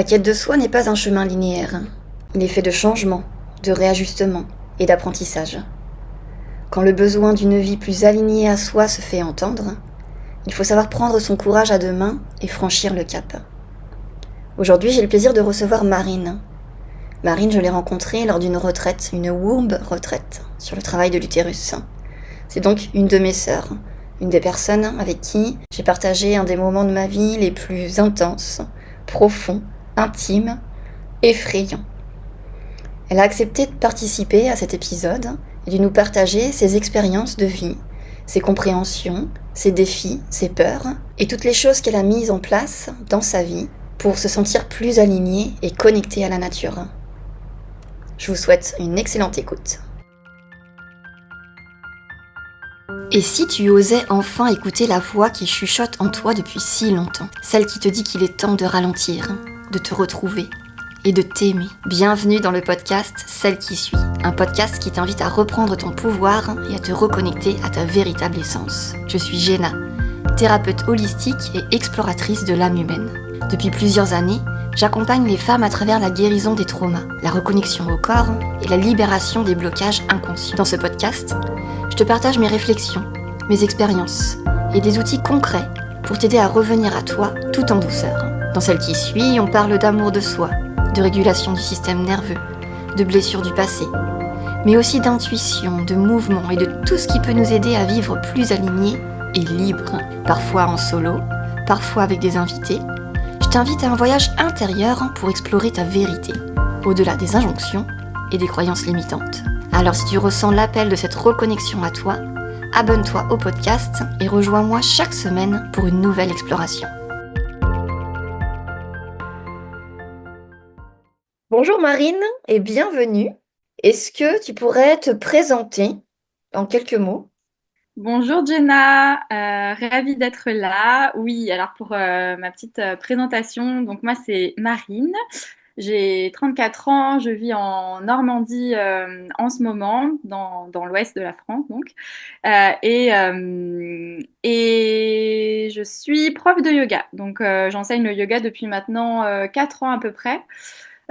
La quête de soi n'est pas un chemin linéaire. Il est fait de changements, de réajustements et d'apprentissage. Quand le besoin d'une vie plus alignée à soi se fait entendre, il faut savoir prendre son courage à deux mains et franchir le cap. Aujourd'hui, j'ai le plaisir de recevoir Marine. Marine, je l'ai rencontrée lors d'une retraite, une womb retraite, sur le travail de l'utérus. C'est donc une de mes sœurs, une des personnes avec qui j'ai partagé un des moments de ma vie les plus intenses, profonds, intimes, effrayants. Elle a accepté de participer à cet épisode et de nous partager ses expériences de vie, ses compréhensions, ses défis, ses peurs et toutes les choses qu'elle a mises en place dans sa vie pour se sentir plus alignée et connectée à la nature. Je vous souhaite une excellente écoute. Et si tu osais enfin écouter la voix qui chuchote en toi depuis si longtemps, celle qui te dit qu'il est temps de ralentir, de te retrouver et de t'aimer. Bienvenue dans le podcast Celle qui suit, un podcast qui t'invite à reprendre ton pouvoir et à te reconnecter à ta véritable essence. Je suis Jenna, thérapeute holistique et exploratrice de l'âme humaine. Depuis plusieurs années, j'accompagne les femmes à travers la guérison des traumas, la reconnexion au corps et la libération des blocages inconscients. Dans ce podcast, je te partage mes réflexions, mes expériences et des outils concrets pour t'aider à revenir à toi tout en douceur. Dans Celle qui suit, on parle d'amour de soi, de régulation du système nerveux, de blessures du passé, mais aussi d'intuition, de mouvement et de tout ce qui peut nous aider à vivre plus alignés et libres, parfois en solo, parfois avec des invités. Je t'invite à un voyage intérieur pour explorer ta vérité, au-delà des injonctions et des croyances limitantes. Alors si tu ressens l'appel de cette reconnexion à toi, abonne-toi au podcast et rejoins-moi chaque semaine pour une nouvelle exploration. Bonjour Marine et bienvenue. Est-ce que tu pourrais te présenter en quelques mots? Bonjour Jenna, ravie d'être là. Oui, alors pour ma petite présentation, donc moi c'est Marine, j'ai 34 ans, je vis en Normandie en ce moment, dans l'ouest de la France donc. Et je suis prof de yoga, donc j'enseigne le yoga depuis maintenant 4 ans à peu près.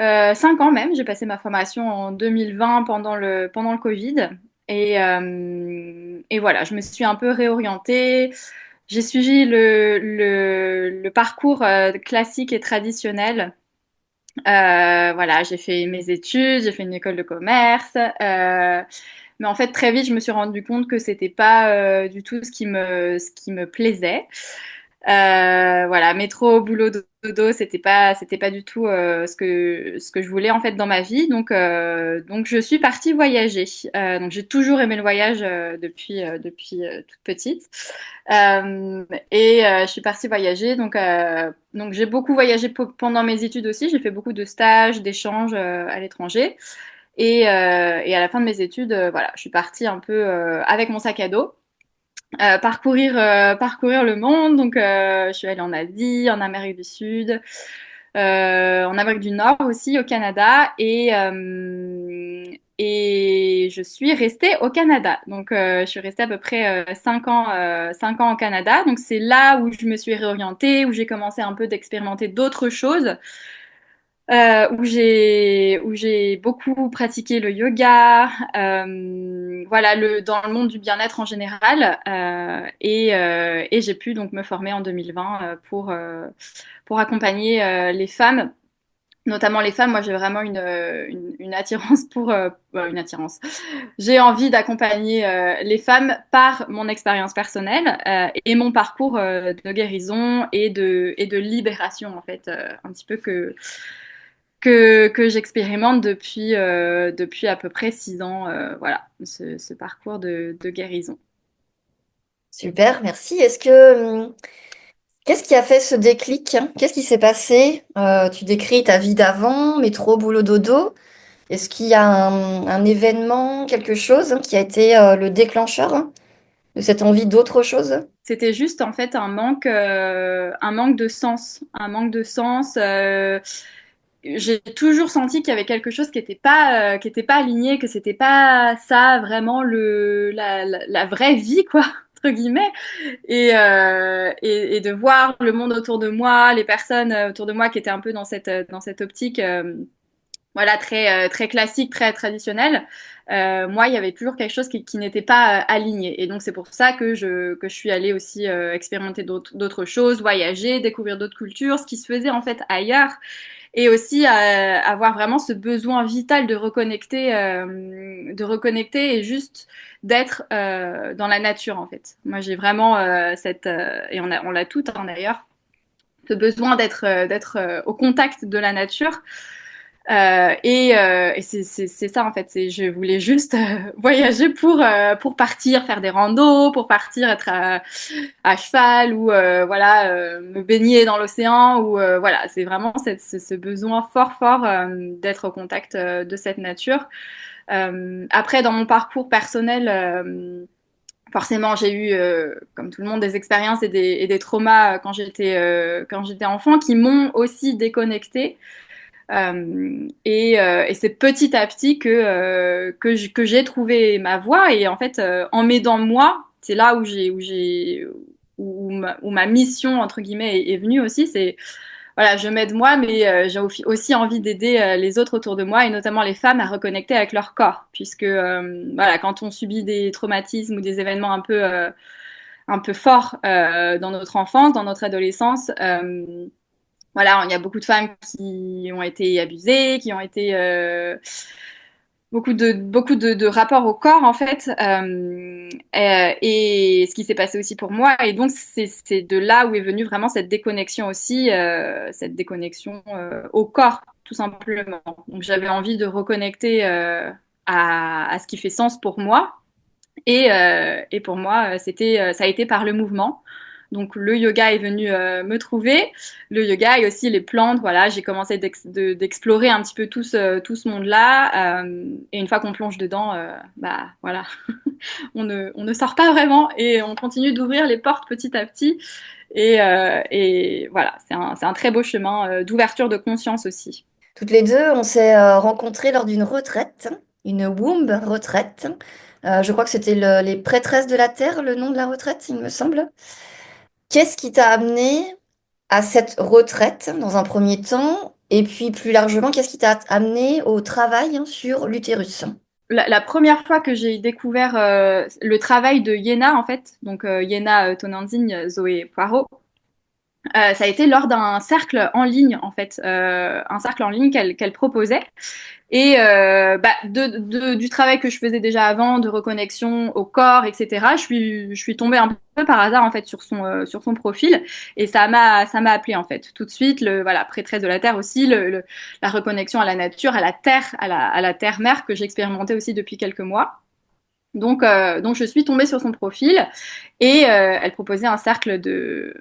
5 ans même, j'ai passé ma formation en 2020 pendant le Covid. Et voilà, je me suis un peu réorientée. J'ai suivi le parcours classique et traditionnel. Voilà, j'ai fait mes études, j'ai fait une école de commerce. Mais en fait, très vite, je me suis rendu compte que c'était pas du tout ce qui me plaisait. Voilà, métro, boulot, dodo, c'était pas du tout ce que je voulais en fait dans ma vie. Donc je suis partie voyager. Donc j'ai toujours aimé le voyage depuis toute petite. Je suis partie voyager. Donc j'ai beaucoup voyagé pendant mes études aussi. J'ai fait beaucoup de stages, d'échanges à l'étranger. Et à la fin de mes études, voilà, je suis partie un peu avec mon sac à dos parcourir le monde. Donc, je suis allée en Asie, en Amérique du Sud, en Amérique du Nord aussi, au Canada, et je suis restée au Canada. Donc, je suis restée à peu près 5 ans au Canada. Donc, c'est là où je me suis réorientée, où j'ai commencé un peu d'expérimenter d'autres choses. Où j'ai beaucoup pratiqué le yoga, voilà, dans le monde du bien-être en général, et j'ai pu donc me former en 2020 pour accompagner les femmes, notamment les femmes. Moi, j'ai vraiment une attirance une attirance. J'ai envie d'accompagner les femmes par mon expérience personnelle et mon parcours de guérison et de libération en fait, un petit peu que j'expérimente depuis à peu près 6 ans, voilà, ce parcours de guérison. Super, merci. Qu'est-ce qui a fait ce déclic? Qu'est-ce qui s'est passé? Tu décris ta vie d'avant, métro, boulot, dodo. Est-ce qu'il y a un événement, quelque chose qui a été le déclencheur de cette envie d'autre chose? C'était juste en fait un manque de sens, un manque de sens. J'ai toujours senti qu'il y avait quelque chose qui était pas aligné, que c'était pas ça vraiment la vraie vie quoi. entre guillemets, et de voir le monde autour de moi, les personnes autour de moi qui étaient un peu dans cette optique. Voilà, très classique, très traditionnel. Moi, il y avait toujours quelque chose qui n'était pas aligné. Et donc, c'est pour ça que je suis allée aussi expérimenter d'autres choses, voyager, découvrir d'autres cultures, ce qui se faisait en fait ailleurs. Et aussi avoir vraiment ce besoin vital de reconnecter et juste d'être dans la nature, en fait. Moi, j'ai vraiment et on l'a toutes hein, d'ailleurs, ce besoin d'être au contact de la nature. Et c'est ça en fait. Je voulais juste voyager pour partir faire des randos, pour partir être à cheval ou voilà me baigner dans l'océan ou voilà. C'est vraiment ce besoin fort d'être au contact de cette nature. Après, dans mon parcours personnel. Forcément, j'ai eu, comme tout le monde, des expériences et des traumas quand j'étais enfant qui m'ont aussi déconnectée. Et c'est petit à petit que j'ai trouvé ma voie. Et en fait, en m'aidant moi, c'est là où ma mission, entre guillemets, est venue aussi. C'est, voilà, je m'aide moi, mais j'ai aussi envie d'aider les autres autour de moi, et notamment les femmes, à reconnecter avec leur corps. Puisque, voilà, quand on subit des traumatismes ou des événements un peu forts dans notre enfance, dans notre adolescence, voilà, il y a beaucoup de femmes qui ont été abusées, qui ont été beaucoup de rapports au corps en fait, et ce qui s'est passé aussi pour moi. Et donc c'est de là où est venue vraiment cette déconnexion aussi, cette déconnexion au corps tout simplement. Donc j'avais envie de reconnecter à ce qui fait sens pour moi. Et pour moi, ça a été par le mouvement. Donc le yoga est venu me trouver. Le yoga et aussi les plantes. Voilà, j'ai commencé d'explorer un petit peu tout ce monde-là. Et une fois qu'on plonge dedans, bah voilà, on ne sort pas vraiment et on continue d'ouvrir les portes petit à petit. Et voilà, c'est un très beau chemin d'ouverture de conscience aussi. Toutes les deux, on s'est rencontrées lors d'une retraite, une womb retraite. Je crois que c'était les prêtresses de la terre, le nom de la retraite, il me semble. Qu'est-ce qui t'a amené à cette retraite dans un premier temps? Et puis plus largement, qu'est-ce qui t'a amené au travail sur l'utérus? La première fois que j'ai découvert le travail de Yéna, en fait, donc Yéna Tonantzin, Zoé Poirot, ça a été lors d'un cercle en ligne, en fait, un cercle en ligne qu'elle proposait. Et bah, du travail que je faisais déjà avant, de reconnexion au corps, etc., je suis tombée un peu par hasard en fait sur son profil, et ça m'a appelé en fait tout de suite. Voilà, prêtresse de la terre aussi, la reconnexion à la nature, à la terre, à la terre mère que j'expérimentais aussi depuis quelques mois. Donc je suis tombée sur son profil, et elle proposait un cercle de.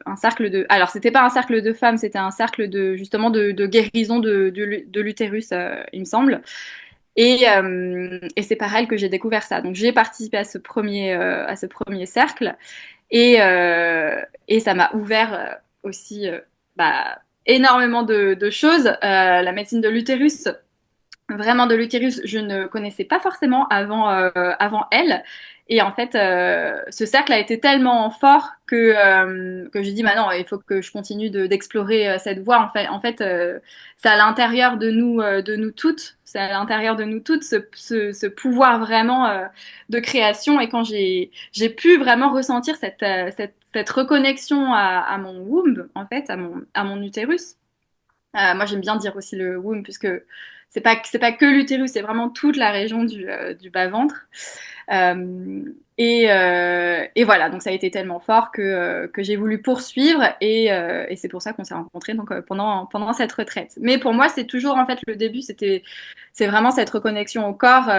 Alors c'était pas un cercle de femmes, c'était un cercle de justement de guérison de l'utérus, il me semble. Et c'est par elle que j'ai découvert ça. Donc j'ai participé à ce premier cercle, et ça m'a ouvert aussi bah, énormément de choses. La médecine de l'utérus, vraiment de l'utérus, je ne connaissais pas forcément avant elle. Et en fait, ce cercle a été tellement fort que j'ai dit, bah non, il faut que je continue d'explorer cette voie. En fait c'est à l'intérieur de nous toutes, c'est à l'intérieur de nous toutes ce pouvoir vraiment de création. Et quand j'ai pu vraiment ressentir cette reconnexion à mon womb, en fait, à mon utérus. Moi, j'aime bien dire aussi le womb, puisque c'est pas que l'utérus, c'est vraiment toute la région du bas-ventre. Et voilà, donc ça a été tellement fort que j'ai voulu poursuivre, et c'est pour ça qu'on s'est rencontrés donc, pendant cette retraite. Mais pour moi, c'est toujours en fait le début, c'est vraiment cette reconnexion au corps,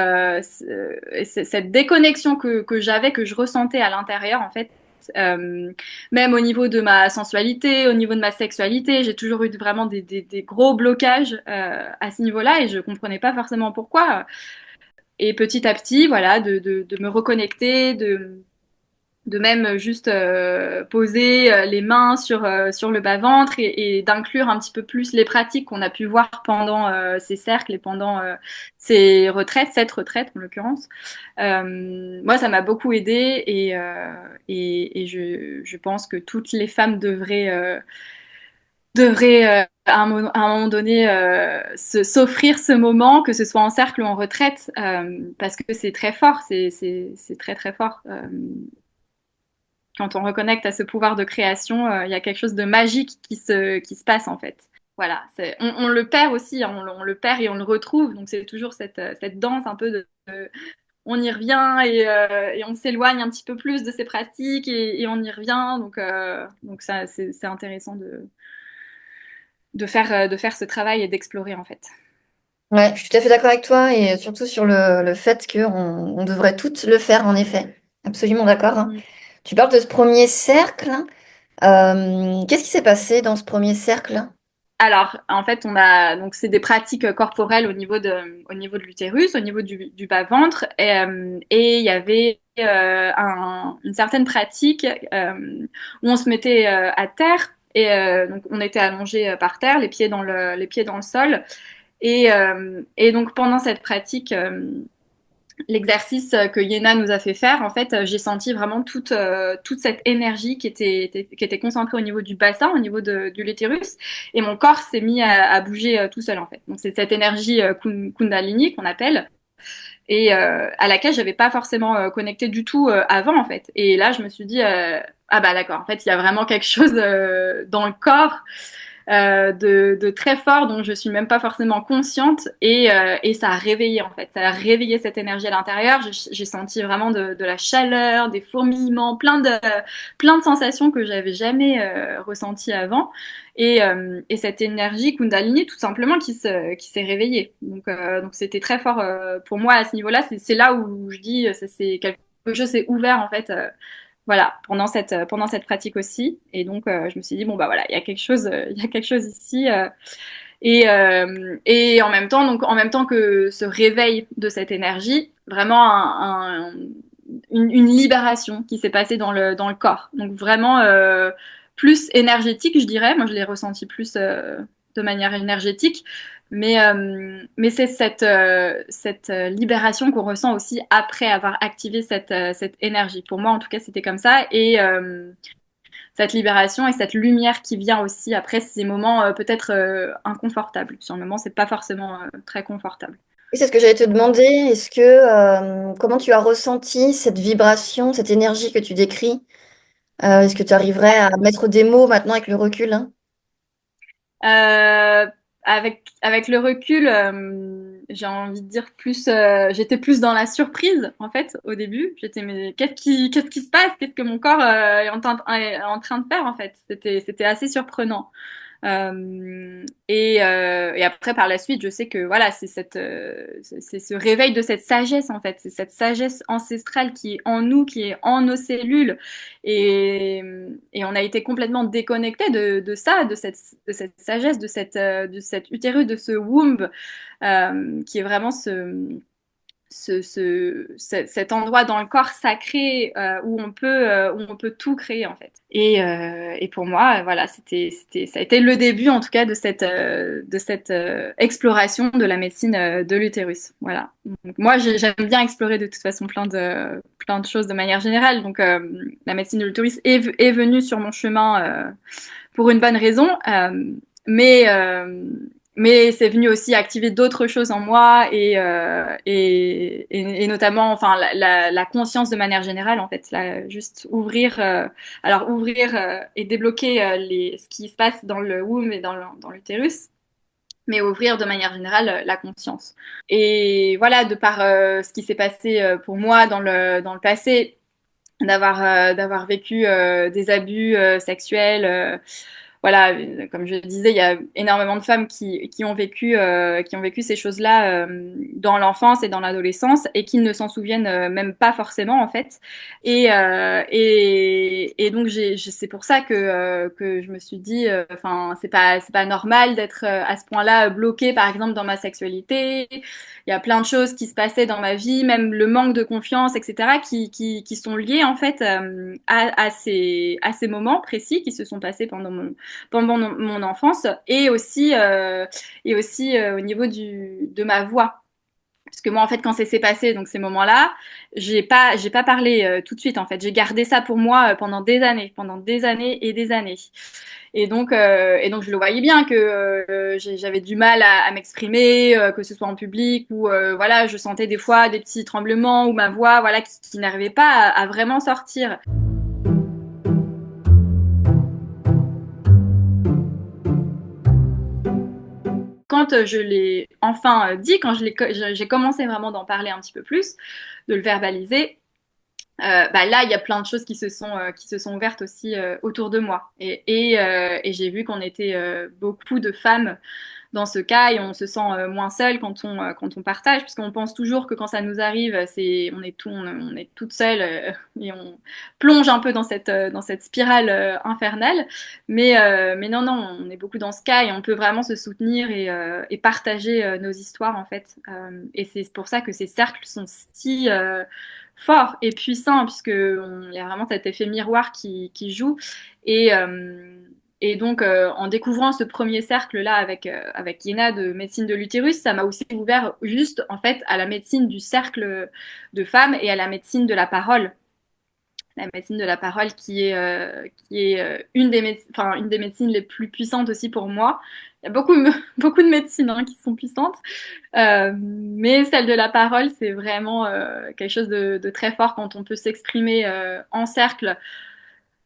cette déconnexion que j'avais, que je ressentais à l'intérieur en fait. Euh, Même au niveau de ma sensualité, au niveau de ma sexualité, j'ai toujours eu vraiment des gros blocages à ce niveau-là, et je comprenais pas forcément pourquoi. Et petit à petit, voilà, de me reconnecter, De même juste poser les mains sur le bas-ventre et d'inclure un petit peu plus les pratiques qu'on a pu voir pendant ces cercles et pendant ces retraites, cette retraite en l'occurrence. Moi, ça m'a beaucoup aidée et je pense que toutes les femmes devraient à un moment donné s'offrir ce moment, que ce soit en cercle ou en retraite, parce que c'est très fort, c'est très très fort. Quand on reconnecte à ce pouvoir de création, il y a quelque chose de magique qui se passe en fait. Voilà, on le perd aussi, hein, on le perd et on le retrouve, donc c'est toujours cette danse un peu on y revient et on s'éloigne un petit peu plus de ces pratiques et on y revient, donc ça c'est intéressant de faire ce travail et d'explorer en fait. Ouais, je suis tout à fait d'accord avec toi et surtout sur le fait qu'on devrait toutes le faire en effet. Absolument d'accord, hein. Mm. Tu parles de ce premier cercle. Qu'est-ce qui s'est passé dans ce premier cercle? Alors, en fait, donc c'est des pratiques corporelles au niveau de l'utérus, au niveau du bas-ventre, et il y avait une certaine pratique où on se mettait à terre et donc on était allongé par terre, les pieds dans le sol, et donc pendant cette pratique. L'exercice que Yéna nous a fait faire, en fait, j'ai senti vraiment toute cette énergie qui était concentrée au niveau du bassin, au niveau de l'utérus, et mon corps s'est mis à bouger tout seul, en fait. Donc, c'est cette énergie Kundalini qu'on appelle, et à laquelle j'avais pas forcément connecté du tout avant, en fait. Et là, je me suis dit, ah bah d'accord, en fait, il y a vraiment quelque chose dans le corps de très fort dont je suis même pas forcément consciente et ça a réveillé en fait, ça a réveillé cette énergie à l'intérieur. J'ai senti vraiment de la chaleur, des fourmillements, plein de sensations que j'avais jamais ressenties avant et cette énergie Kundalini tout simplement qui s'est réveillée. Donc c'était très fort pour moi à ce niveau-là. C'est là où je dis c'est quelque chose s'est ouvert en fait. Voilà, pendant cette pratique aussi. Et donc, je me suis dit, bon, bah voilà, il y a quelque chose ici. Et en même temps que ce réveil de cette énergie, vraiment une libération qui s'est passée dans le corps. Donc, vraiment plus énergétique, je dirais. Moi, je l'ai ressenti plus de manière énergétique. Mais c'est cette libération qu'on ressent aussi après avoir activé cette énergie. Pour moi, en tout cas, c'était comme ça. Et cette libération et cette lumière qui vient aussi après ces moments peut-être inconfortables. Sur le moment, c'est pas forcément très confortable. Oui, c'est ce que j'allais te Voilà. demander. Comment tu as ressenti cette vibration, cette énergie que tu décris? Est-ce que tu arriverais à mettre des mots maintenant avec le recul, hein? Euh, avec le recul, j'ai envie de dire j'étais plus dans la surprise en fait au début. J'étais mais qu'est-ce qui se passe? Qu'est-ce que mon corps est en train de faire en fait? C'était assez surprenant. Et après, par la suite, je sais que voilà, c'est ce réveil de cette sagesse en fait, c'est cette sagesse ancestrale qui est en nous, qui est en nos cellules, et, et on a été complètement déconnecté de ça, de cette sagesse, de cet utérus, de ce womb, qui est vraiment cet endroit dans le corps sacré où on peut tout créer en fait. Et pour moi, voilà, ça a été le début en tout cas de cette exploration de la médecine de l'utérus. Voilà. Donc, moi, j'aime bien explorer de toute façon plein de choses de manière générale. Donc, la médecine de l'utérus est venue sur mon chemin pour une bonne raison. Mais mais c'est venu aussi activer d'autres choses en moi et notamment enfin la conscience de manière générale en fait juste ouvrir ouvrir et débloquer ce qui se passe dans le womb et dans l'utérus mais ouvrir de manière générale la conscience et voilà de par ce qui s'est passé pour moi dans le passé d'avoir vécu des abus sexuels voilà, comme je le disais, il y a énormément de femmes qui ont vécu ces choses-là dans l'enfance et dans l'adolescence et qui ne s'en souviennent même pas forcément en fait. Et donc c'est pour ça que je me suis dit, enfin, c'est pas normal d'être à ce point-là bloquée, par exemple, dans ma sexualité. Il y a plein de choses qui se passaient dans ma vie, même le manque de confiance, etc., qui sont liés en fait à ces moments précis qui se sont passés pendant mon enfance et aussi au niveau de ma voix. Parce que moi, en fait, quand ça s'est passé, donc ces moments-là, j'ai pas parlé tout de suite. En fait, j'ai gardé ça pour moi pendant des années et des années. Et donc, je le voyais bien que j'avais du mal à m'exprimer, que ce soit en public ou voilà, je sentais des fois des petits tremblements ou ma voix, voilà, qui n'arrivait pas à vraiment sortir. Quand je l'ai enfin dit, j'ai commencé vraiment d'en parler un petit peu plus, de le verbaliser, bah là, il y a plein de choses qui se sont ouvertes aussi autour de moi. Et j'ai vu qu'on était beaucoup de femmes dans ce cas et on se sent moins seul quand on partage, puisqu'on pense toujours que quand ça nous arrive, on est toute seule et on plonge un peu dans cette spirale infernale. Mais non, non, on est beaucoup dans ce cas et on peut vraiment se soutenir et partager nos histoires en fait. Et c'est pour ça que ces cercles sont si forts et puissants, il y a vraiment cet effet miroir qui joue. Et, euh, et donc, en découvrant ce premier cercle-là avec Yéna de médecine de l'utérus, ça m'a aussi ouvert juste, en fait, à la médecine du cercle de femmes et à la médecine de la parole. La médecine de la parole qui est une des médecines les plus puissantes aussi pour moi. Il y a beaucoup de médecines qui sont puissantes, mais celle de la parole, c'est vraiment quelque chose de très fort quand on peut s'exprimer en cercle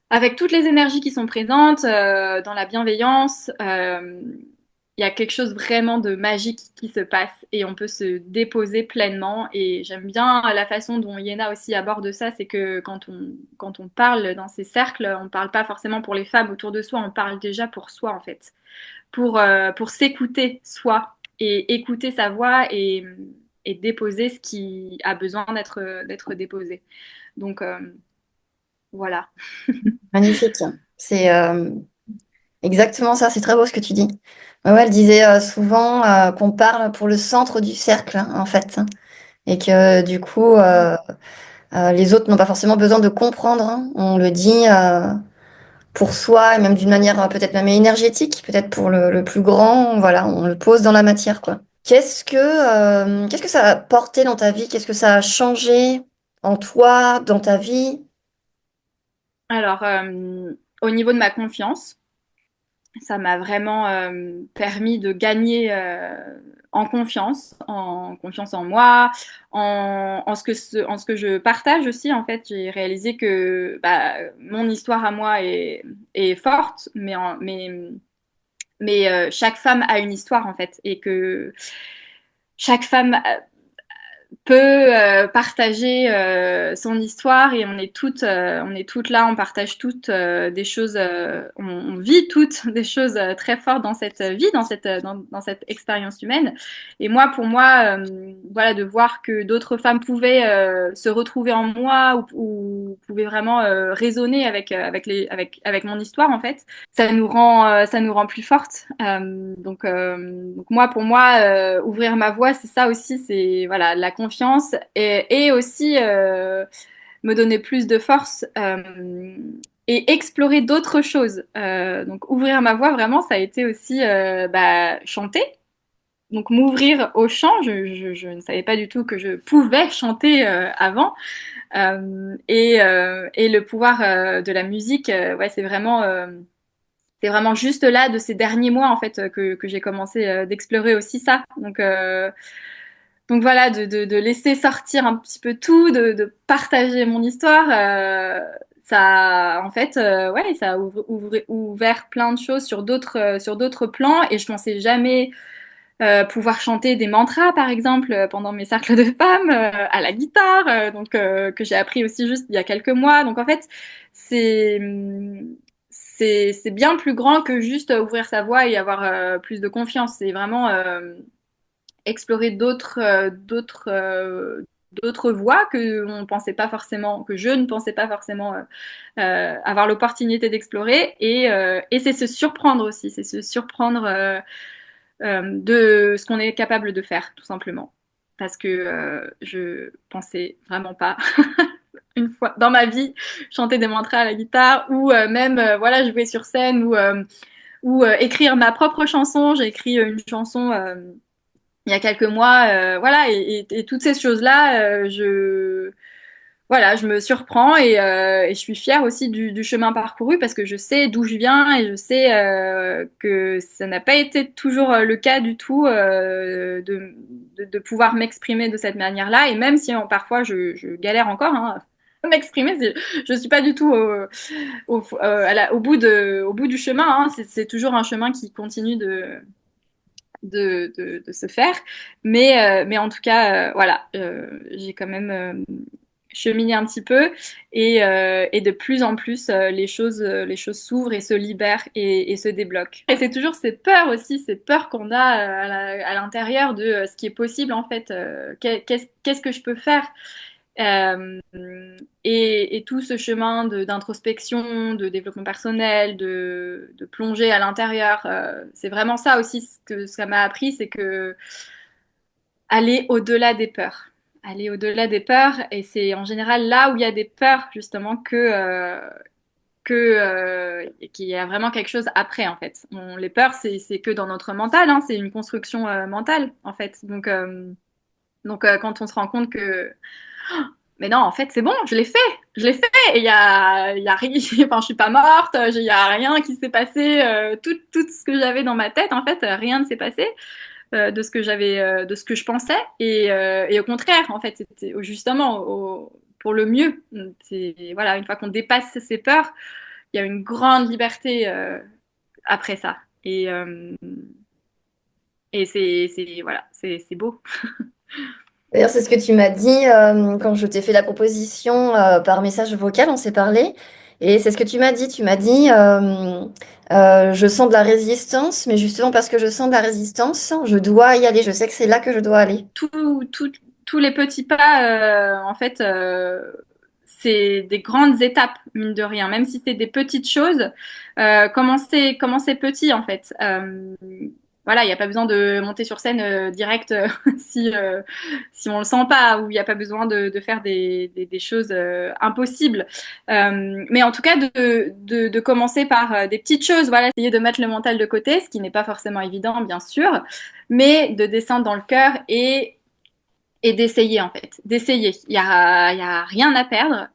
avec toutes les énergies qui sont présentes, dans la bienveillance, il y a quelque chose vraiment de magique qui se passe et on peut se déposer pleinement. Et j'aime bien la façon dont Yéna aussi aborde ça, c'est que quand on parle dans ces cercles, on parle pas forcément pour les femmes autour de soi, on parle déjà pour soi en fait, pour s'écouter soi et écouter sa voix et déposer ce qui a besoin d'être déposé. Donc voilà. Magnifique. C'est exactement ça, c'est très beau ce que tu dis. Ouais, ouais, elle disait souvent qu'on parle pour le centre du cercle, hein, en fait, hein, et que du coup, les autres n'ont pas forcément besoin de comprendre, hein. On le dit pour soi, et même d'une manière peut-être même énergétique, peut-être pour le plus grand, voilà, on le pose dans la matière, quoi. Qu'est-ce que ça a porté dans ta vie? Qu'est-ce que ça a changé en toi, dans ta vie? Alors, au niveau de ma confiance, ça m'a vraiment permis de gagner en confiance en moi, en ce que je partage aussi. En fait, j'ai réalisé que bah, mon histoire à moi est forte, mais chaque femme a une histoire en fait, et que chaque femme peut partager son histoire et on est toutes là, on partage toutes des choses, on vit toutes des choses très fortes dans cette vie, dans cette expérience humaine. Et moi, pour moi, voilà, de voir que d'autres femmes pouvaient se retrouver en moi ou pouvaient vraiment résonner avec mon histoire en fait, ça nous rend plus fortes. Donc moi, pour moi, ouvrir ma voix, c'est ça aussi, c'est voilà, la confiance et aussi me donner plus de force et explorer d'autres choses. Donc ouvrir ma voix, vraiment, ça a été aussi bah, chanter. Donc m'ouvrir au chant, je ne savais pas du tout que je pouvais chanter avant. Et le pouvoir de la musique, ouais, c'est vraiment juste là de ces derniers mois en fait que j'ai commencé d'explorer aussi ça. Donc voilà, de laisser sortir un petit peu tout, de partager mon histoire. Ça, en fait, ouais, ça a ouvert plein de choses sur d'autres plans et je pensais jamais pouvoir chanter des mantras, par exemple, pendant mes cercles de femmes, à la guitare, que j'ai appris aussi juste il y a quelques mois. Donc en fait, c'est c'est bien plus grand que juste ouvrir sa voie et avoir plus de confiance. C'est vraiment explorer d'autres voies que on pensait pas forcément, que je ne pensais pas forcément avoir l'opportunité d'explorer. Et c'est se surprendre aussi, c'est se surprendre de ce qu'on est capable de faire, tout simplement. Parce que je pensais vraiment pas une fois dans ma vie chanter des mantras à la guitare ou même voilà jouer sur scène ou écrire ma propre chanson. J'ai écrit une chanson il y a quelques mois, voilà, et toutes ces choses-là, voilà, je me surprends et je suis fière aussi du chemin parcouru parce que je sais d'où je viens et je sais que ça n'a pas été toujours le cas du tout de pouvoir m'exprimer de cette manière-là. Et même si parfois je galère encore hein, à m'exprimer, je suis pas du tout au bout du chemin. Hein. C'est toujours un chemin qui continue de se faire. Mais en tout cas, voilà, j'ai quand même cheminé un petit peu et de plus en plus, les choses s'ouvrent et se libèrent et se débloquent. Et c'est toujours ces peurs aussi, ces peurs qu'on a à l'intérieur de ce qui est possible en fait. Qu'est-ce que je peux faire? Euh, et tout ce chemin d'introspection, de développement personnel, de plonger à l'intérieur, c'est vraiment ça aussi ce que ça m'a appris, c'est que aller au-delà des peurs. Aller au-delà des peurs, et c'est en général là où il y a des peurs justement qu'il y a vraiment quelque chose après en fait. Les peurs, c'est que dans notre mental, hein, c'est une construction mentale en fait. Donc quand on se rend compte que mais non, en fait, c'est bon, je l'ai fait, et il y a rien, enfin, je suis pas morte, il y a rien qui s'est passé, tout ce que j'avais dans ma tête, en fait, rien ne s'est passé de ce que je pensais, et au contraire, en fait, c'était justement pour le mieux. Voilà, une fois qu'on dépasse ses peurs, il y a une grande liberté après ça, et voilà, c'est beau. D'ailleurs, c'est ce que tu m'as dit quand je t'ai fait la proposition par message vocal, on s'est parlé. Et c'est ce que tu m'as dit. Tu m'as dit, je sens de la résistance, mais justement parce que je sens de la résistance, je dois y aller. Je sais que c'est là que je dois aller. Tous les petits pas, en fait, c'est des grandes étapes, mine de rien. Même si c'est des petites choses, commencer petit, en fait. Voilà, il n'y a pas besoin de monter sur scène direct si on le sent pas, ou il n'y a pas besoin de faire des choses impossibles. Mais en tout cas, de commencer par des petites choses, voilà, essayer de mettre le mental de côté, ce qui n'est pas forcément évident, bien sûr, mais de descendre dans le cœur et d'essayer en fait, d'essayer. Il y a rien à perdre.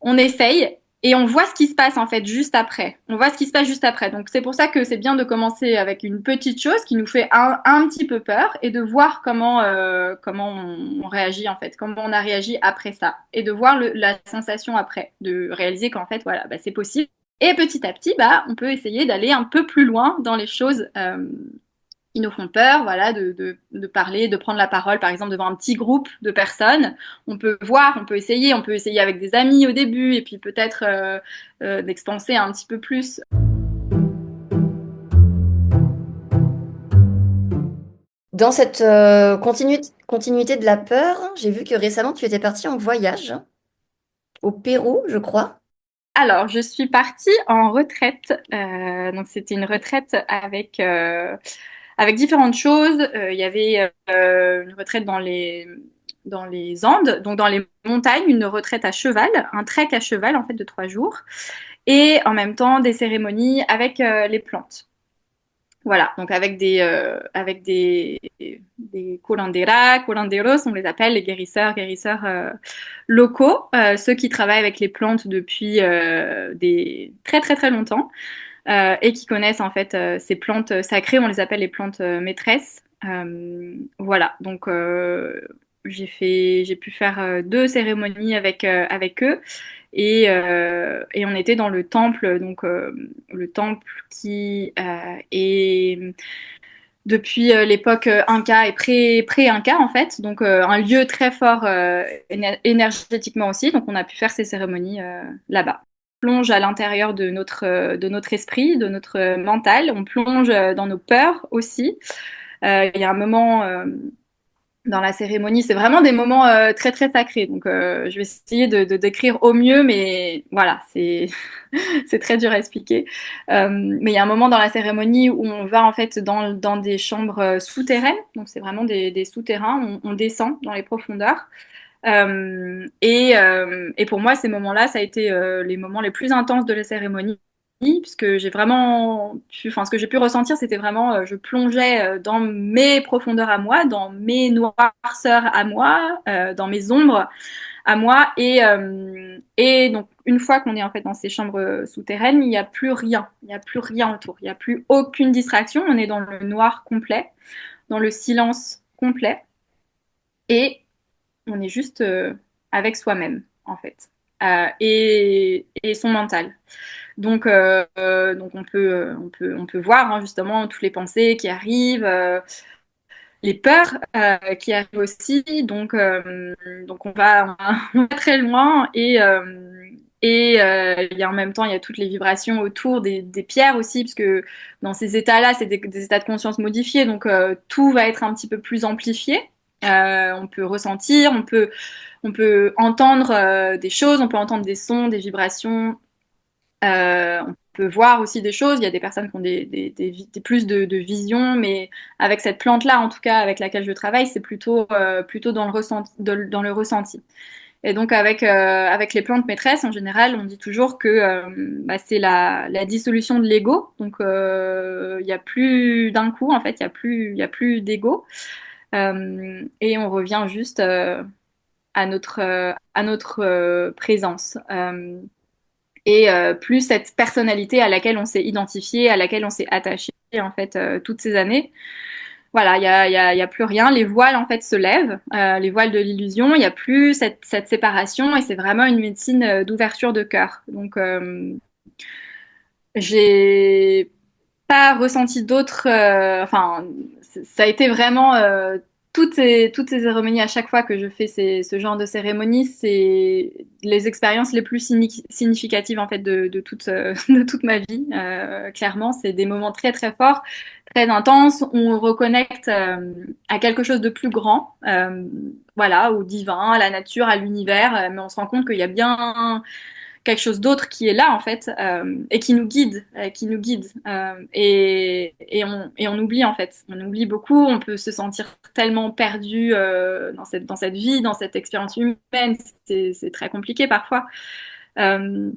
On essaye et on voit ce qui se passe en fait juste après. On voit ce qui se passe juste après. Donc c'est pour ça que c'est bien de commencer avec une petite chose qui nous fait un petit peu peur et de voir comment on réagit en fait, comment on a réagi après ça et de voir la sensation après, de réaliser qu'en fait voilà, bah, c'est possible. Et petit à petit, bah, on peut essayer d'aller un peu plus loin dans les choses qui nous font peur, voilà, de parler, de prendre la parole, par exemple, devant un petit groupe de personnes. On peut voir, on peut essayer avec des amis au début, et puis peut-être d'expanser un petit peu plus. Dans cette continuité de la peur, j'ai vu que récemment tu étais partie en voyage au Pérou, je crois. Alors, je suis partie en retraite. Donc, c'était une retraite avec différentes choses. Il y avait une retraite dans les Andes, donc dans les montagnes, une retraite à cheval, un trek à cheval en fait de 3 jours, et en même temps des cérémonies avec les plantes. Voilà, donc avec des curanderas, curanderos, on les appelle les guérisseurs locaux, ceux qui travaillent avec les plantes depuis des très très très longtemps et qui connaissent en fait ces plantes sacrées, on les appelle les plantes maîtresses. Voilà, donc j'ai pu faire 2 cérémonies avec eux et on était dans le temple, donc le temple qui est depuis l'époque Inca et pré-Inca en fait, donc un lieu très fort énergétiquement aussi, donc on a pu faire ces cérémonies là-bas. plonge à l'intérieur de notre esprit, de notre mental. On plonge dans nos peurs aussi. Il y a un moment dans la cérémonie, c'est vraiment des moments très très sacrés. Donc, je vais essayer de décrire au mieux, mais voilà, c'est c'est très dur à expliquer. Mais il y a un moment dans la cérémonie où on va en fait dans des chambres souterraines. Donc, c'est vraiment des souterrains. On descend dans les profondeurs. Et pour moi, ces moments-là, ça a été les moments les plus intenses de la cérémonie, puisque j'ai vraiment, enfin, ce que j'ai pu ressentir, c'était vraiment, je plongeais dans mes profondeurs à moi, dans mes noirceurs à moi, dans mes ombres à moi, et donc une fois qu'on est en fait dans ces chambres souterraines, il n'y a plus rien, il n'y a plus rien autour, il n'y a plus aucune distraction, on est dans le noir complet, dans le silence complet, et on est juste avec soi-même, en fait, et son mental. Donc on peut voir hein, justement toutes les pensées qui arrivent, les peurs qui arrivent aussi. Donc on va très loin et il y a en même temps, il y a toutes les vibrations autour des pierres aussi, parce que dans ces états-là, c'est des états de conscience modifiés, donc tout va être un petit peu plus amplifié. On peut ressentir, on peut entendre des choses, on peut entendre des sons, des vibrations. On peut voir aussi des choses. Il y a des personnes qui ont plus de vision, mais avec cette plante-là, en tout cas avec laquelle je travaille, c'est plutôt dans dans le ressenti. Et donc avec les plantes maîtresses, en général, on dit toujours que bah, c'est la dissolution de l'ego. Donc il y a plus d'un coup, en fait, il y a plus d'ego. Et on revient juste à notre présence. Et plus cette personnalité à laquelle on s'est identifié, à laquelle on s'est attaché en fait toutes ces années. Voilà, il y a plus rien. Les voiles en fait se lèvent, les voiles de l'illusion. Il n'y a plus cette séparation et c'est vraiment une médecine d'ouverture de cœur. Donc j'ai pas ressenti d'autres. Enfin, ça a été vraiment toutes ces cérémonies. À chaque fois que je fais ce genre de cérémonie, c'est les expériences les plus significatives en fait de toute ma vie. Clairement, c'est des moments très très forts, très intenses. On reconnecte à quelque chose de plus grand, voilà, au divin, à la nature, à l'univers. Mais on se rend compte qu'il y a bien quelque chose d'autre qui est là en fait et qui nous guide et on oublie en fait, on oublie beaucoup, on peut se sentir tellement perdu dans cette vie, dans cette expérience humaine, c'est très compliqué parfois. Euh,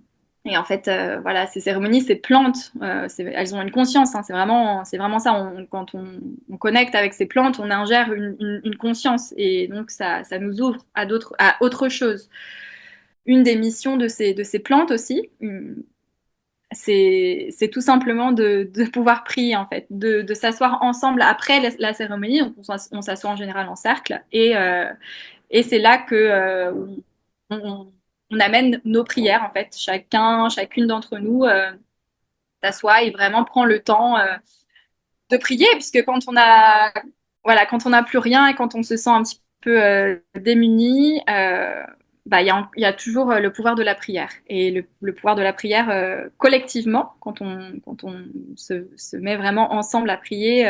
et en fait, voilà, ces cérémonies, ces plantes, elles ont une conscience. Hein, c'est vraiment ça. Quand on connecte avec ces plantes, on ingère une conscience et donc ça nous ouvre à autre chose. Une des missions de ces plantes aussi, c'est tout simplement de pouvoir prier en fait, de s'asseoir ensemble après la cérémonie. Donc on s'assoit en général en cercle et c'est là que on, on amène nos prières en fait. Chacune d'entre nous s'assoit et vraiment prend le temps de prier, puisque voilà, quand on n'a plus rien et quand on se sent un petit peu démuni, bah, il y a toujours le pouvoir de la prière. Et le pouvoir de la prière collectivement, quand on se met vraiment ensemble à prier,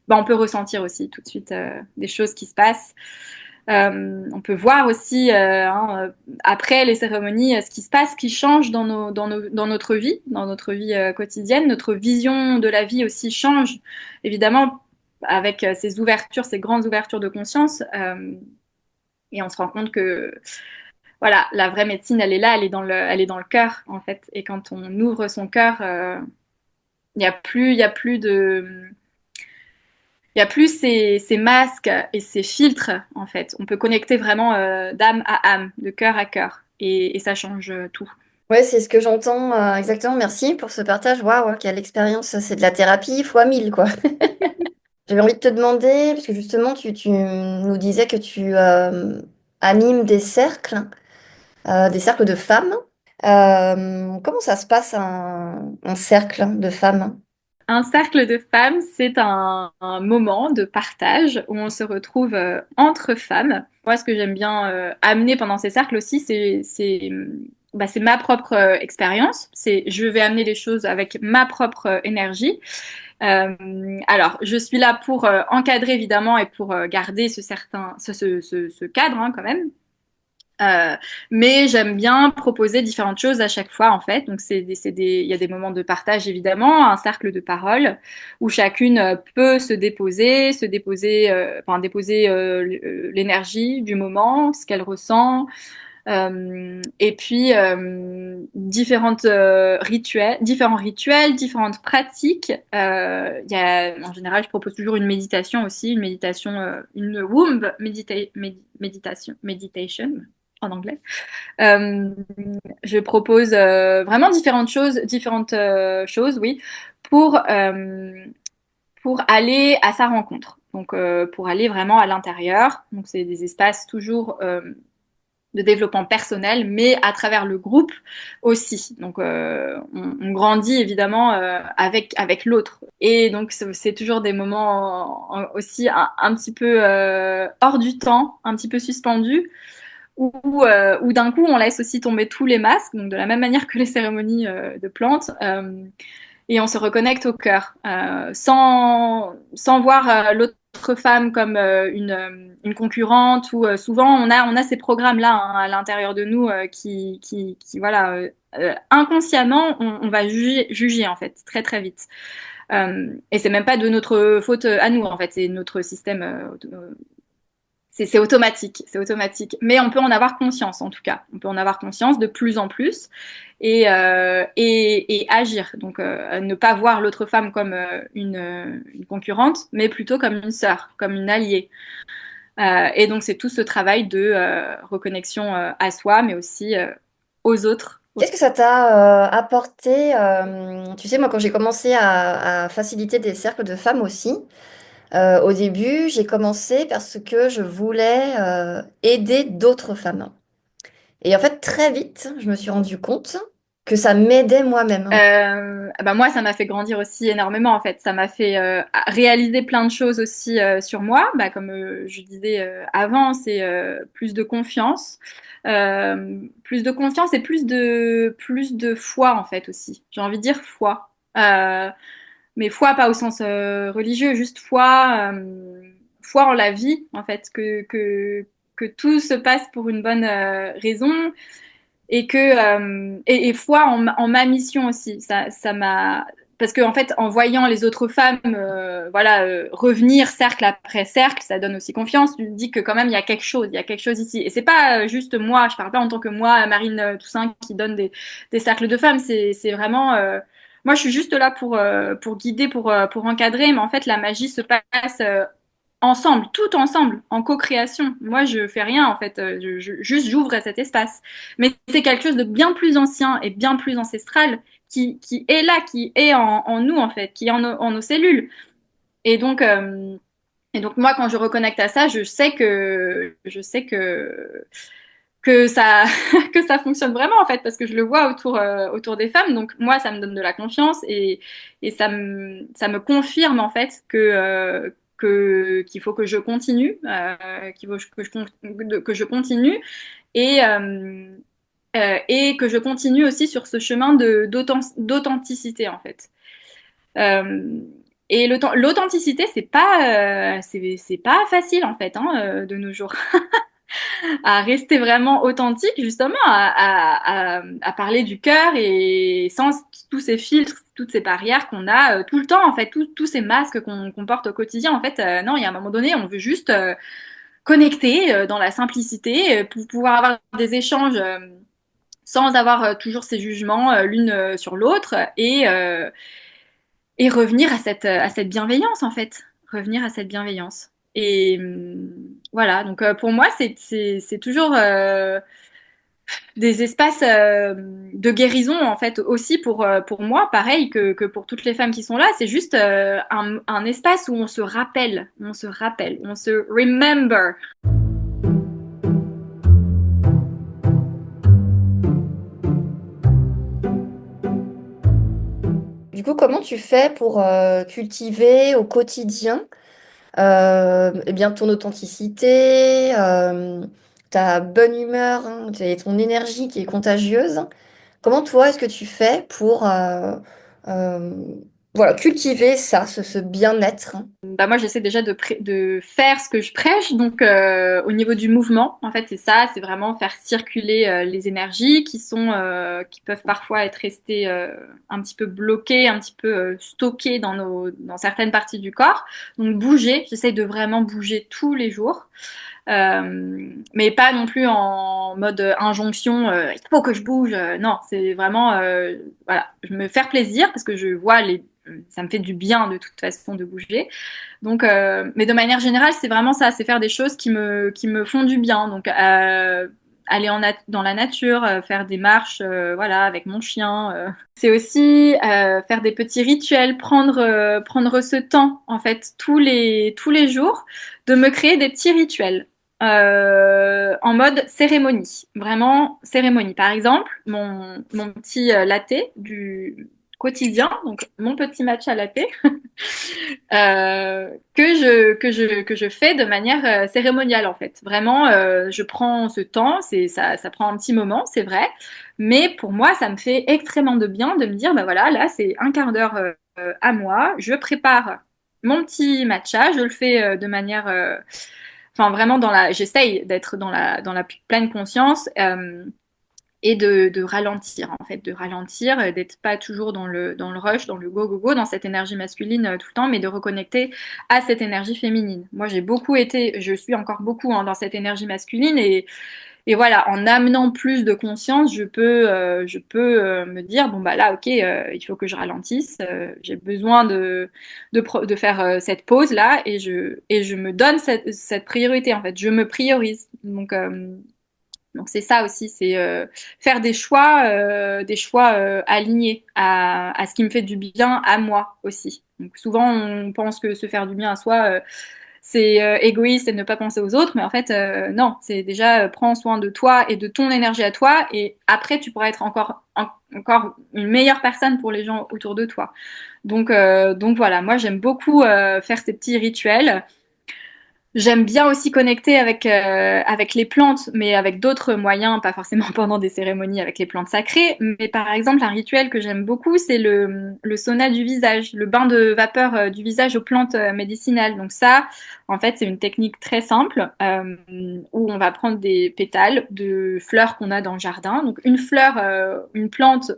bah, on peut ressentir aussi tout de suite des choses qui se passent. On peut voir aussi hein, après les cérémonies ce qui se passe, ce qui change dans notre vie quotidienne. Notre vision de la vie aussi change, évidemment, avec ces ouvertures, ces grandes ouvertures de conscience. Et on se rend compte que voilà, la vraie médecine, elle est là, elle est dans le cœur, en fait. Et quand on ouvre son cœur, il y a plus de il y a plus ces masques et ces filtres, en fait. On peut connecter vraiment d'âme à âme, de cœur à cœur. Et ça change tout. Ouais, c'est ce que j'entends exactement. Merci pour ce partage. Waouh, quelle expérience. C'est de la thérapie fois 1000, quoi. J'avais envie de te demander, parce que justement, tu nous disais que tu animes des cercles de femmes. Comment ça se passe un cercle de femmes? Un cercle de femmes, c'est un moment de partage où on se retrouve entre femmes. Moi, ce que j'aime bien amener pendant ces cercles aussi, bah, c'est ma propre expérience. C'est je vais amener les choses avec ma propre énergie. Alors, je suis là pour encadrer évidemment et pour garder ce cadre hein, quand même. Euh, mais j'aime bien proposer différentes choses à chaque fois, en fait. Donc, il y a des moments de partage, évidemment, un cercle de parole où chacune peut enfin, déposer l'énergie du moment, ce qu'elle ressent. Et puis, différents rituels, différentes pratiques. En général, je propose toujours une méditation aussi, une méditation, une womb meditation en anglais. Euh, je propose vraiment différentes choses, oui, pour aller à sa rencontre. Donc, pour aller vraiment à l'intérieur. Donc, c'est des espaces toujours de développement personnel, mais à travers le groupe aussi. Donc, on grandit évidemment avec l'autre. Et donc, c'est toujours des moments aussi un petit peu hors du temps, un petit peu suspendus, où d'un coup on laisse aussi tomber tous les masques, donc de la même manière que les cérémonies de plantes, et on se reconnecte au cœur, sans voir l'autre femme comme une concurrente, ou souvent on a ces programmes-là hein, à l'intérieur de nous voilà, inconsciemment on va juger en fait très très vite. Et c'est même pas de notre faute à nous en fait, c'est notre système c'est automatique, c'est automatique. Mais on peut en avoir conscience, en tout cas. On peut en avoir conscience de plus en plus et agir. Donc, ne pas voir l'autre femme comme une concurrente, mais plutôt comme une sœur, comme une alliée. Et donc, c'est tout ce travail de reconnexion à soi, mais aussi aux autres. Qu'est-ce que ça t'a apporté tu sais, moi, quand j'ai commencé à faciliter des cercles de femmes aussi, au début, j'ai commencé parce que je voulais aider d'autres femmes. Et en fait, très vite, je me suis rendu compte que ça m'aidait moi-même. Bah moi, ça m'a fait grandir aussi énormément en fait. Ça m'a fait réaliser plein de choses aussi sur moi. Bah, comme je disais avant, c'est plus de confiance et plus de foi en fait aussi. J'ai envie de dire foi, mais foi pas au sens religieux, juste foi en la vie en fait, que tout se passe pour une bonne raison et foi en ma mission aussi. Ça m'a parce que en fait en voyant les autres femmes voilà revenir cercle après cercle, ça donne aussi confiance. Tu te dis que quand même il y a quelque chose ici. Et c'est pas juste moi, je parle pas en tant que moi Marine Toussaint qui donne des cercles de femmes. C'est vraiment moi je suis juste là pour guider, pour encadrer, mais en fait la magie se passe ensemble, tout ensemble, en co-création. Moi, je fais rien en fait, juste j'ouvre cet espace. Mais c'est quelque chose de bien plus ancien et bien plus ancestral qui est là, qui est en nous en fait, qui est en nos cellules. Et donc, euh, et donc moi, quand je reconnecte à ça, que ça que ça fonctionne vraiment en fait, parce que je le vois autour des femmes. Donc moi, ça me donne de la confiance et ça me confirme en fait qu'il faut que je continue, qu'il faut que je continue et et que je continue aussi sur ce chemin d'authenticité en fait. Euh, et l'authenticité, c'est pas facile en fait hein, de nos jours à rester vraiment authentique, justement, à parler du cœur et sans tous ces filtres, toutes ces barrières qu'on a tout le temps, en fait, tous ces masques qu'on porte au quotidien. En fait, non, il y a un moment donné, on veut juste connecter dans la simplicité pour pouvoir avoir des échanges sans avoir toujours ces jugements l'une sur l'autre et revenir à cette bienveillance, en fait. Revenir à cette bienveillance. Et voilà, donc pour moi, c'est toujours des espaces de guérison en fait aussi pour moi, pareil que pour toutes les femmes qui sont là. C'est juste un espace où on se remember. Du coup, comment tu fais pour cultiver au quotidien eh bien, ton authenticité, ta bonne humeur, hein, et ton énergie qui est contagieuse. Comment toi, est-ce que tu fais pour euh, voilà, cultiver ça, ce bien-être? Bah moi, j'essaie déjà de faire ce que je prêche. Donc, au niveau du mouvement, en fait, c'est ça, c'est vraiment faire circuler les énergies qui peuvent parfois être restées un petit peu bloquées, un petit peu stockées dans certaines parties du corps. Donc, bouger. J'essaie de vraiment bouger tous les jours. Mais pas non plus en mode injonction, il faut que je bouge. Non, c'est vraiment, voilà, je me faire plaisir parce que je vois ça me fait du bien de toute façon de bouger. Donc, mais de manière générale, c'est vraiment ça, c'est faire des choses qui me font du bien. Donc, aller dans la nature, faire des marches, voilà, avec mon chien. C'est aussi faire des petits rituels, prendre ce temps, en fait, tous les jours, de me créer des petits rituels. En mode cérémonie, vraiment cérémonie. Par exemple, mon petit latte du quotidien, donc mon petit matcha latte, que je fais de manière cérémoniale en fait. Vraiment, je prends ce temps, ça prend un petit moment, c'est vrai, mais pour moi, ça me fait extrêmement de bien de me dire, bah voilà, là, c'est un quart d'heure à moi, je prépare mon petit matcha, je le fais de manière, enfin vraiment j'essaye d'être dans la pleine conscience. Et de ralentir en fait, de ralentir, d'être pas toujours dans le rush, dans le go go go, dans cette énergie masculine tout le temps, mais de reconnecter à cette énergie féminine. Moi, je suis encore beaucoup dans cette énergie masculine et voilà, en amenant plus de conscience, je peux me dire bon bah là, ok, il faut que je ralentisse, j'ai besoin de faire cette pause là et je me donne cette priorité en fait, je me priorise. Donc c'est ça aussi, c'est faire des choix alignés à ce qui me fait du bien à moi aussi. Donc souvent on pense que se faire du bien à soi, c'est égoïste et ne pas penser aux autres, mais en fait non, c'est déjà prends soin de toi et de ton énergie à toi, et après tu pourras être encore une meilleure personne pour les gens autour de toi. Donc voilà, moi j'aime beaucoup faire ces petits rituels. J'aime bien aussi connecter avec les plantes, mais avec d'autres moyens, pas forcément pendant des cérémonies avec les plantes sacrées. Mais par exemple, un rituel que j'aime beaucoup, c'est le sauna du visage, le bain de vapeur du visage aux plantes médicinales. Donc ça, en fait, c'est une technique très simple où on va prendre des pétales de fleurs qu'on a dans le jardin. Donc une fleur, une plante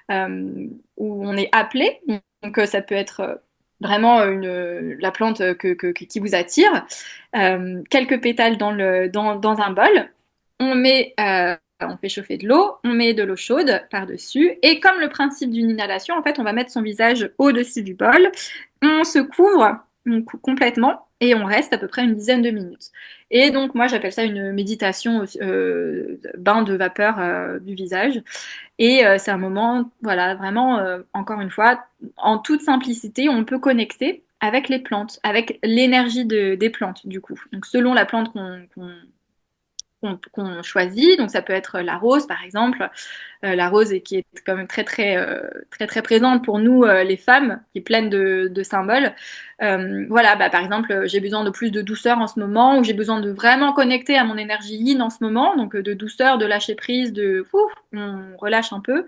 où on est appelé. Donc ça peut être vraiment la plante qui vous attire. Quelques pétales dans un bol. On fait chauffer de l'eau, on met de l'eau chaude par-dessus. Et comme le principe d'une inhalation, en fait, on va mettre son visage au-dessus du bol. On se couvre complètement et on reste à peu près une dizaine de minutes. Et donc, moi, j'appelle ça une méditation, bain de vapeur du visage. Et c'est un moment, voilà, vraiment, encore une fois, en toute simplicité, on peut connecter avec les plantes, avec l'énergie des plantes, du coup. Donc, selon la plante qu'on choisit, donc ça peut être la rose, par exemple, la rose et qui est quand même très présente pour nous les femmes, qui est pleine de symboles. Voilà, bah, par exemple, j'ai besoin de plus de douceur en ce moment, ou j'ai besoin de vraiment connecter à mon énergie yin en ce moment, donc de douceur, de lâcher prise, on relâche un peu.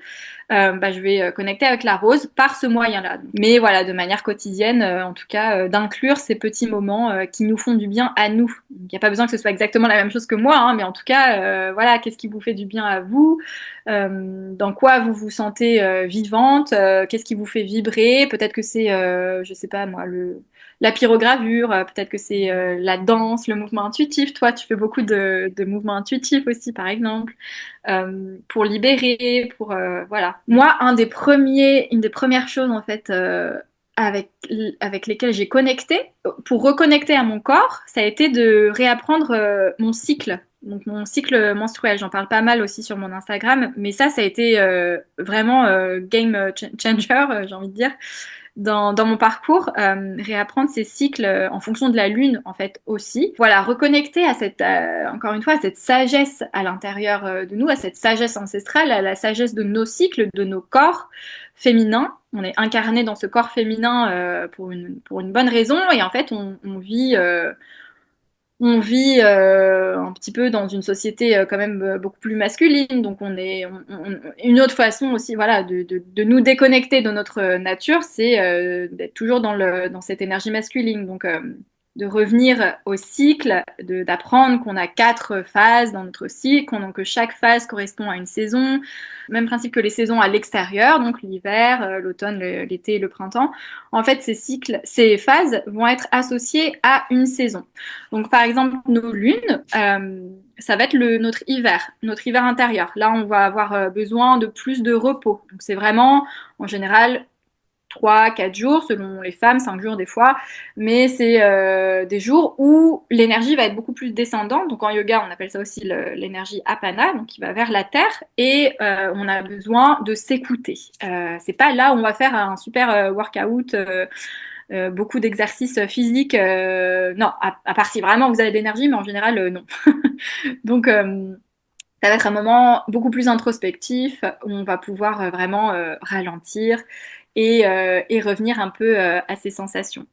Bah, je vais connecter avec la rose par ce moyen-là. Mais voilà, de manière quotidienne, en tout cas, d'inclure ces petits moments qui nous font du bien à nous. Il n'y a pas besoin que ce soit exactement la même chose que moi, hein, mais en tout cas, voilà, qu'est-ce qui vous fait du bien à vous? Dans quoi vous vous sentez vivante, qu'est-ce qui vous fait vibrer, peut-être que c'est, je sais pas moi, la pyrogravure, peut-être que c'est la danse, le mouvement intuitif. Toi, tu fais beaucoup de mouvements intuitifs aussi, par exemple, pour libérer, voilà. Moi, une des premières choses en fait avec lesquelles j'ai connecté, pour reconnecter à mon corps, ça a été de réapprendre mon cycle. Donc mon cycle menstruel, j'en parle pas mal aussi sur mon Instagram, mais ça a été vraiment game changer, j'ai envie de dire, dans mon parcours, réapprendre ces cycles en fonction de la lune en fait aussi. Voilà, reconnecter à encore une fois, à cette sagesse à l'intérieur de nous, à cette sagesse ancestrale, à la sagesse de nos cycles, de nos corps féminins. On est incarné dans ce corps féminin pour une bonne raison, et en fait on vit on vit un petit peu dans une société quand même beaucoup plus masculine, donc une autre façon aussi, voilà, de nous déconnecter de notre nature, c'est d'être toujours dans cette énergie masculine, donc de revenir au cycle, d'apprendre qu'on a 4 phases dans notre cycle, donc que chaque phase correspond à une saison, même principe que les saisons à l'extérieur, donc l'hiver, l'automne, l'été et le printemps. En fait, ces phases vont être associées à une saison. Donc, par exemple, nos lunes, ça va être notre hiver intérieur. Là, on va avoir besoin de plus de repos. Donc, c'est vraiment, en général, 3, 4 jours, selon les femmes, 5 jours des fois, mais c'est des jours où l'énergie va être beaucoup plus descendante. Donc en yoga, on appelle ça aussi l'énergie apana, donc qui va vers la terre, et on a besoin de s'écouter. C'est pas là où on va faire un super workout. Beaucoup d'exercices physiques, non, à part si vraiment vous avez de l'énergie, mais en général, non. Donc, ça va être un moment beaucoup plus introspectif où on va pouvoir vraiment ralentir et revenir un peu à ses sensations.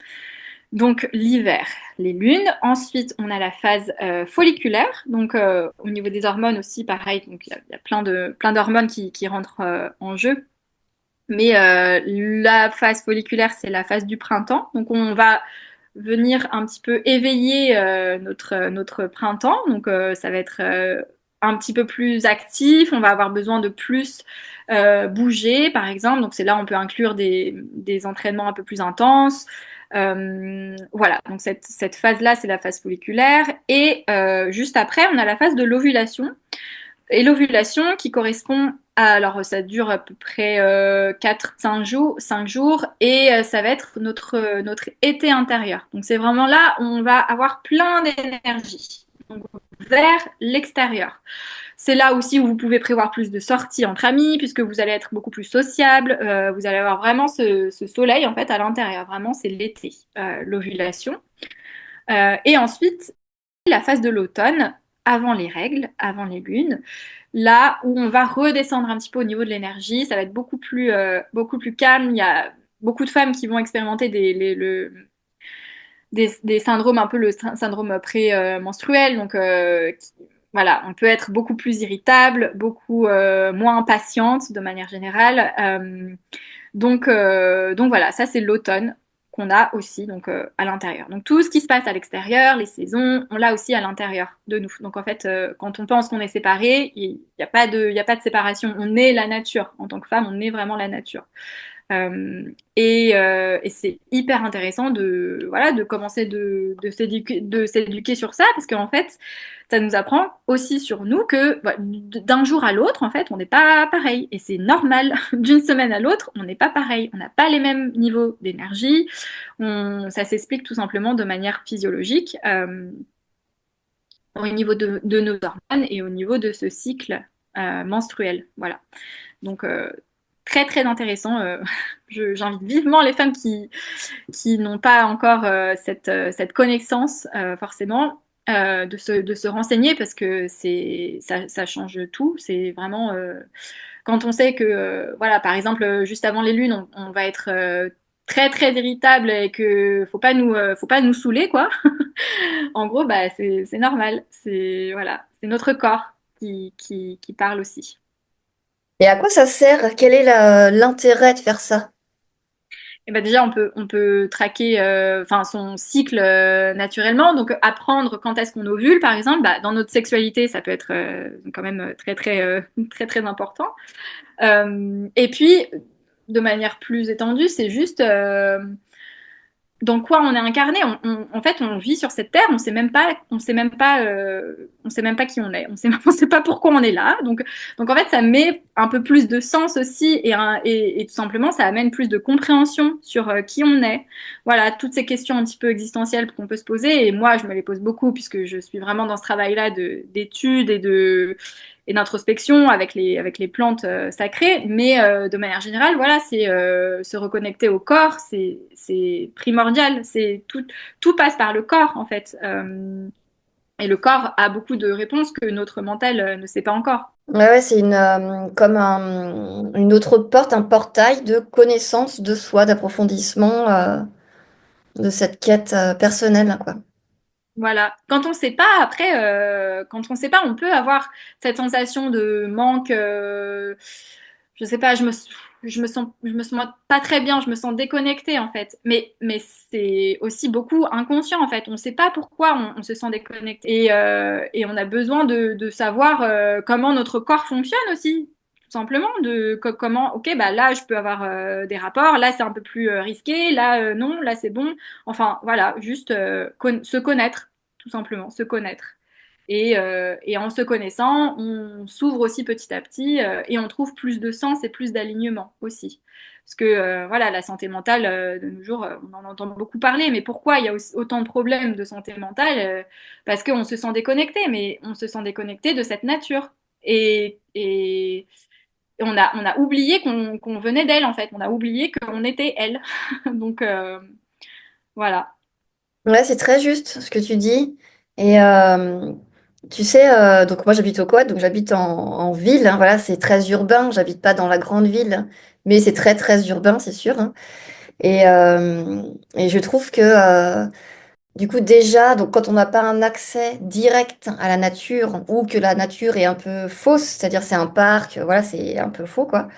Donc l'hiver, les lunes. Ensuite, on a la phase folliculaire. Donc au niveau des hormones aussi, pareil. Donc il y a plein d'hormones qui rentrent en jeu. Mais la phase folliculaire, c'est la phase du printemps. Donc on va venir un petit peu éveiller notre printemps. Donc ça va être un petit peu plus actif. On va avoir besoin de plus bouger, par exemple. Donc c'est là on peut inclure des entraînements un peu plus intenses. Voilà, donc cette phase-là, c'est la phase folliculaire. Et juste après, on a la phase de l'ovulation. Et l'ovulation qui correspond à, alors ça dure à peu près 4-5 jours, et ça va être notre été intérieur. Donc c'est vraiment là où on va avoir plein d'énergie, donc vers l'extérieur. C'est là aussi où vous pouvez prévoir plus de sorties entre amis, puisque vous allez être beaucoup plus sociable, vous allez avoir vraiment ce soleil en fait à l'intérieur, vraiment c'est l'été, l'ovulation. Et ensuite, la phase de l'automne, avant les règles, avant les lunes, là où on va redescendre un petit peu au niveau de l'énergie, ça va être beaucoup plus calme. Il y a beaucoup de femmes qui vont expérimenter des syndromes, un peu le syndrome pré-menstruel. Donc voilà, on peut être beaucoup plus irritable, beaucoup moins patiente de manière générale. Donc voilà, ça c'est l'automne qu'on a aussi donc à l'intérieur. Donc tout ce qui se passe à l'extérieur, les saisons, on l'a aussi à l'intérieur de nous. Donc en fait, quand on pense qu'on est séparé, il n'y a pas de séparation. On est la nature. En tant que femme, on est vraiment la nature. Et c'est hyper intéressant de, voilà, de commencer de s'éduquer sur ça, parce qu'en fait, ça nous apprend aussi sur nous que bah, d'un jour à l'autre, en fait, on n'est pas pareil. Et c'est normal, d'une semaine à l'autre, on n'est pas pareil. On n'a pas les mêmes niveaux d'énergie. Ça s'explique tout simplement de manière physiologique au niveau de nos hormones et au niveau de ce cycle menstruel. Voilà. Donc, très très intéressant. J'invite vivement les femmes qui n'ont pas encore cette connaissance forcément de se renseigner, parce que ça change tout. C'est vraiment quand on sait que voilà, par exemple juste avant les lunes on va être très très irritable et que faut pas nous saouler quoi. En gros bah c'est normal. C'est voilà, c'est notre corps qui parle aussi. Et à quoi ça sert? Quel est l'intérêt de faire ça? Et ben déjà, on peut traquer enfin, son cycle naturellement. Donc, apprendre quand est-ce qu'on ovule, par exemple, bah, dans notre sexualité, ça peut être quand même très, très important. Et puis, de manière plus étendue, c'est juste dans quoi on est incarné. En fait, on vit sur cette terre, on sait même pas qui on est. On sait pas pourquoi on est là. Donc en fait, ça met un peu plus de sens aussi et tout simplement, ça amène plus de compréhension sur qui on est. Voilà, toutes ces questions un petit peu existentielles qu'on peut se poser. Et moi, je me les pose beaucoup puisque je suis vraiment dans ce travail-là d'études et d'introspection avec les plantes sacrées. Mais de manière générale, voilà, c'est se reconnecter au corps, c'est primordial. Tout passe par le corps, en fait. Et le corps a beaucoup de réponses que notre mental ne sait pas encore. Ouais, ouais, c'est comme une autre porte, un portail de connaissance de soi, d'approfondissement de cette quête personnelle, quoi. Voilà. Quand on sait pas, après, quand on sait pas, on peut avoir cette sensation de manque. Je sais pas, je me sens pas très bien, je me sens déconnectée en fait. Mais c'est aussi beaucoup inconscient en fait. On sait pas pourquoi on se sent déconnecté. Et on a besoin de savoir comment notre corps fonctionne aussi. Tout simplement, comment, ok, bah là, je peux avoir des rapports, là, c'est un peu plus risqué, là, non, là, c'est bon. Enfin, voilà, juste se connaître, tout simplement, se connaître. Et en se connaissant, on s'ouvre aussi petit à petit et on trouve plus de sens et plus d'alignement aussi. Parce que voilà, la santé mentale, de nos jours, on en entend beaucoup parler, mais pourquoi il y a autant de problèmes de santé mentale parce qu'on se sent déconnecté, mais on se sent déconnecté de cette nature. Et on a oublié qu'on venait d'elle, en fait. On a oublié qu'on était elle. Donc, voilà. Ouais, c'est très juste ce que tu dis. Et tu sais, donc moi j'habite au Quad, donc j'habite en ville, hein, voilà, c'est très urbain, j'habite pas dans la grande ville, mais c'est très très urbain, c'est sûr, hein. Et je trouve que du coup déjà, donc quand on n'a pas un accès direct à la nature, ou que la nature est un peu fausse, c'est-à-dire c'est un parc, voilà, c'est un peu faux, quoi.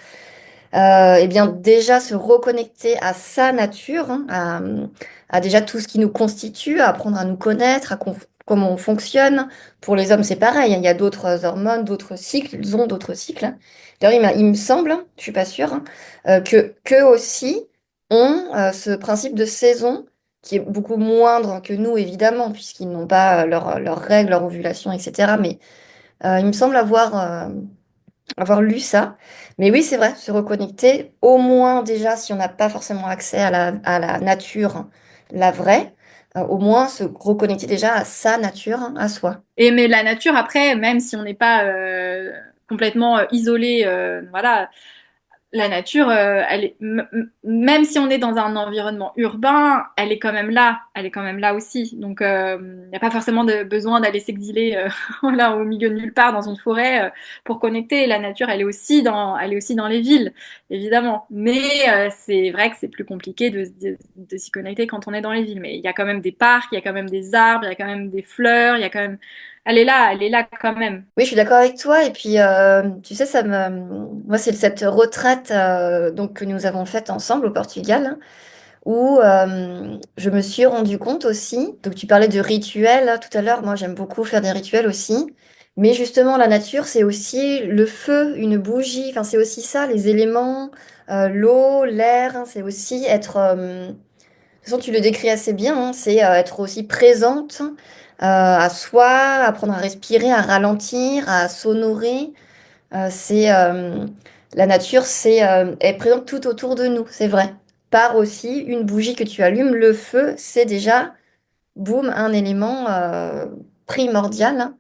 Eh bien déjà se reconnecter à sa nature, hein, à déjà tout ce qui nous constitue, à apprendre à nous connaître, comment on fonctionne. Pour les hommes, c'est pareil, hein, il y a d'autres hormones, d'autres cycles, ils ont d'autres cycles. D'ailleurs, il me semble, je suis pas sûre, hein, que qu'eux aussi ont ce principe de saison qui est beaucoup moindre que nous, évidemment, puisqu'ils n'ont pas leurs règles, leur ovulation, etc. Mais il me semble avoir lu ça. Mais oui, c'est vrai, se reconnecter, au moins déjà, si on n'a pas forcément accès à la nature, la vraie, au moins se reconnecter déjà à sa nature, hein, à soi. Et mais la nature, après, même si on n'est pas complètement isolé, voilà, la nature, même si on est dans un environnement urbain, elle est quand même là. Elle est quand même là aussi. Donc, il n'y a pas forcément besoin d'aller s'exiler voilà, au milieu de nulle part dans une forêt pour connecter. La nature, elle est aussi dans les villes, évidemment. Mais c'est vrai que c'est plus compliqué de s'y connecter quand on est dans les villes. Mais il y a quand même des parcs, il y a quand même des arbres, il y a quand même des fleurs, il y a quand même... elle est là quand même. Oui, je suis d'accord avec toi. Et puis, tu sais, moi, c'est cette retraite donc, que nous avons faite ensemble au Portugal, hein, où je me suis rendu compte aussi. Donc, tu parlais de rituels là, tout à l'heure. Moi, j'aime beaucoup faire des rituels aussi. Mais justement, la nature, c'est aussi le feu, une bougie. Enfin, c'est aussi ça, les éléments, l'eau, l'air, hein. C'est aussi être. De toute façon, tu le décris assez bien, hein, c'est être aussi présente à soi, apprendre à respirer, à ralentir, à s'honorer. C'est la nature, est présente tout autour de nous, c'est vrai. Par aussi une bougie que tu allumes, le feu, c'est déjà, boum, un élément primordial, hein,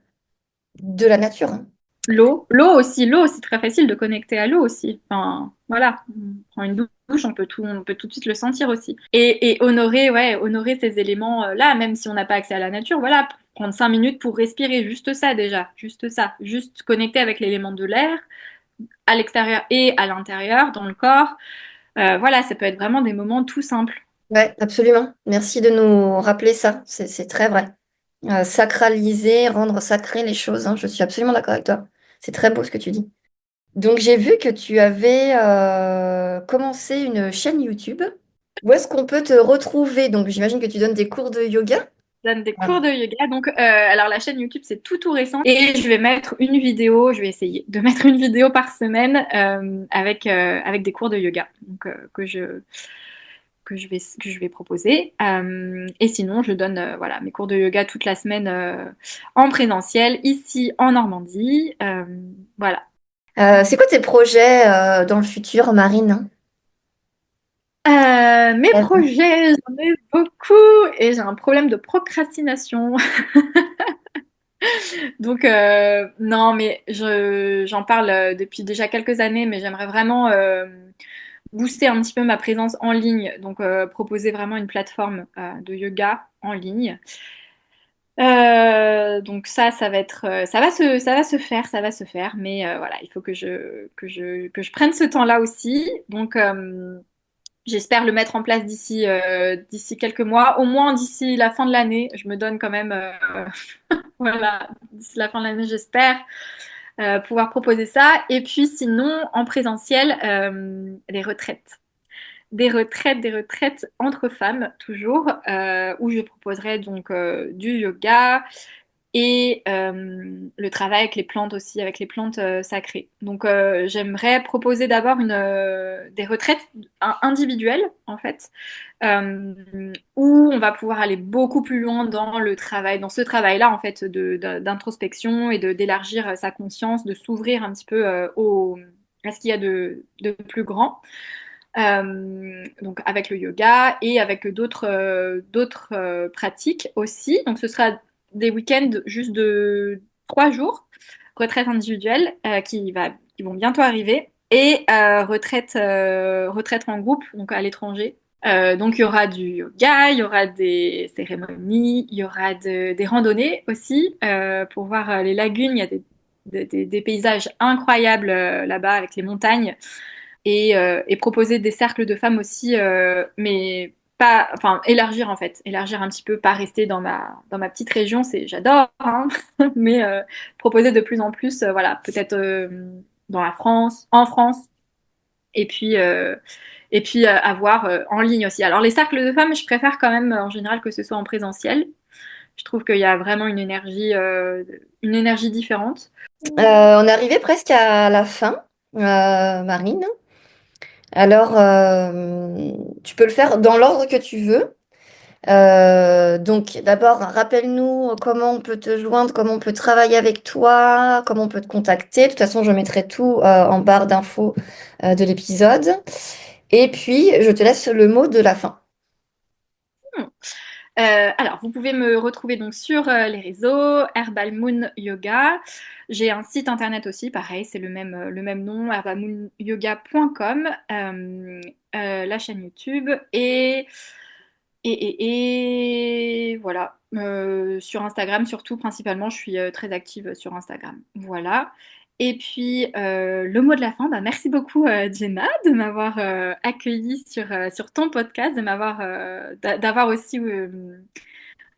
de la nature, hein. L'eau, c'est très facile de connecter à l'eau aussi. Enfin, voilà, on prend une douche, on peut tout de suite le sentir aussi. Et honorer, ouais, honorer ces éléments-là, même si on n'a pas accès à la nature, voilà, prendre 5 minutes pour respirer, juste ça déjà, juste ça, juste connecter avec l'élément de l'air à l'extérieur et à l'intérieur, dans le corps. Voilà, ça peut être vraiment des moments tout simples. Ouais, absolument. Merci de nous rappeler ça, c'est très vrai. Sacraliser, rendre sacré les choses, hein, je suis absolument d'accord avec toi. C'est très beau ce que tu dis. Donc j'ai vu que tu avais commencé une chaîne YouTube. Où est-ce qu'on peut te retrouver? Donc j'imagine que tu donnes des cours de yoga. Je donne des Ah. cours de yoga. Donc, alors la chaîne YouTube, c'est tout récent. Et je vais mettre une vidéo, je vais essayer de mettre une vidéo par semaine avec des cours de yoga donc, que je vais proposer. Et sinon, je donne voilà, mes cours de yoga toute la semaine en présentiel, ici en Normandie. Voilà. C'est quoi tes projets dans le futur, Marine? Mes Euh, projets, j'en ai beaucoup et j'ai un problème de procrastination. Donc, non, mais j'en parle depuis déjà quelques années, mais j'aimerais vraiment booster un petit peu ma présence en ligne. Donc, proposer vraiment une plateforme de yoga en ligne. Donc ça va être, ça va se faire, ça va se faire. Mais voilà, il faut que je prenne ce temps-là aussi. Donc, J'espère le mettre en place d'ici quelques mois, au moins d'ici la fin de l'année. Je me donne quand même, voilà, d'ici la fin de l'année, j'espère pouvoir proposer ça. Et puis sinon, en présentiel, des retraites. Des retraites entre femmes, toujours, où je proposerai donc du yoga et le travail avec les plantes aussi, avec les plantes sacrées. Donc j'aimerais proposer d'abord des retraites individuelles, en fait, euh, où on va pouvoir aller beaucoup plus loin dans le travail, dans ce travail-là, en fait, d'introspection et d'élargir sa conscience, de s'ouvrir un petit peu à ce qu'il y a de plus grand. Donc avec le yoga et avec d'autres pratiques aussi. Donc ce sera des week-ends juste de 3 jours, retraite individuelle qui vont bientôt arriver et retraite en groupe, donc à l'étranger. Donc il y aura du yoga, il y aura des cérémonies, il y aura des randonnées aussi pour voir les lagunes. Il y a des paysages incroyables là-bas avec les montagnes et proposer des cercles de femmes aussi, mais pas, enfin élargir en fait, élargir un petit peu, pas rester dans ma petite région, j'adore, hein, mais proposer de plus en plus, voilà, peut-être dans la France, en France, et puis avoir en ligne aussi. Alors les cercles de femmes, je préfère quand même en général que ce soit en présentiel. Je trouve qu'il y a vraiment une énergie différente. On est arrivé presque à la fin, Marine. Alors, tu peux le faire dans l'ordre que tu veux. Donc, d'abord, rappelle-nous comment on peut te joindre, comment on peut travailler avec toi, comment on peut te contacter. De toute façon, je mettrai tout en barre d'infos de l'épisode. Et puis, je te laisse le mot de la fin. Alors, vous pouvez me retrouver donc sur les réseaux, Herbal Moon Yoga. J'ai un site internet aussi, pareil, c'est le même nom, herbalmoonyoga.com, la chaîne YouTube et voilà. Sur Instagram, surtout, principalement, je suis très active sur Instagram. Voilà. Et puis, le mot de la fin, bah, merci beaucoup, Jenna, de m'avoir accueillie sur ton podcast, d'avoir aussi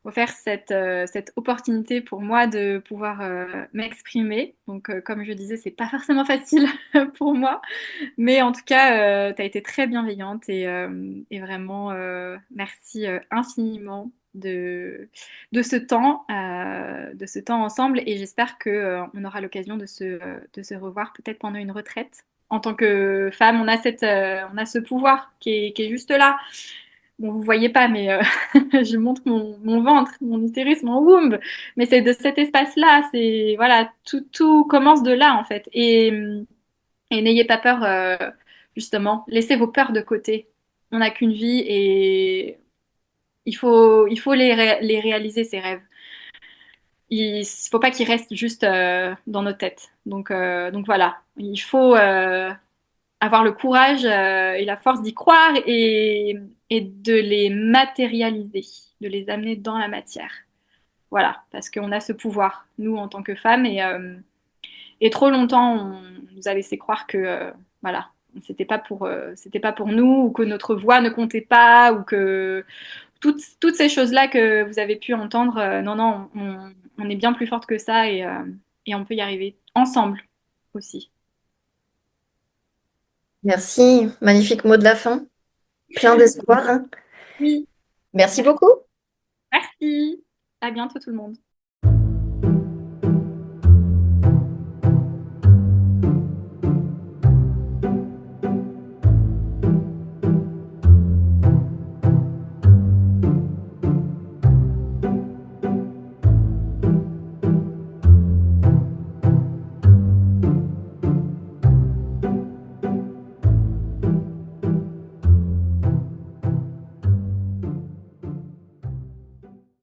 offert cette opportunité pour moi de pouvoir m'exprimer. Donc, comme je disais, c'est pas forcément facile pour moi, mais en tout cas, tu as été très bienveillante et vraiment, merci infiniment de ce temps ensemble. Et j'espère que, on aura l'occasion de se revoir peut-être pendant une retraite. En tant que femme, on a ce pouvoir qui est juste là. Bon, vous voyez pas, mais je montre mon ventre, mon utérus, mon womb. Mais c'est de cet espace-là. C'est, voilà, tout commence de là, en fait. Et n'ayez pas peur, justement. Laissez vos peurs de côté. On n'a qu'une vie et il faut les réaliser, ces rêves. Il ne faut pas qu'ils restent juste dans nos têtes. Donc voilà, il faut avoir le courage et la force d'y croire et de les matérialiser, de les amener dans la matière. Voilà, parce qu'on a ce pouvoir, nous, en tant que femmes, et trop longtemps, on nous a laissé croire que voilà, c'était pas pour nous, ou que notre voix ne comptait pas, ou que toutes ces choses-là que vous avez pu entendre, non, non, on est bien plus forte que ça et on peut y arriver ensemble aussi. Merci, magnifique mot de la fin, plein d'espoir, hein. Oui, Merci beaucoup. merci. À bientôt tout le monde.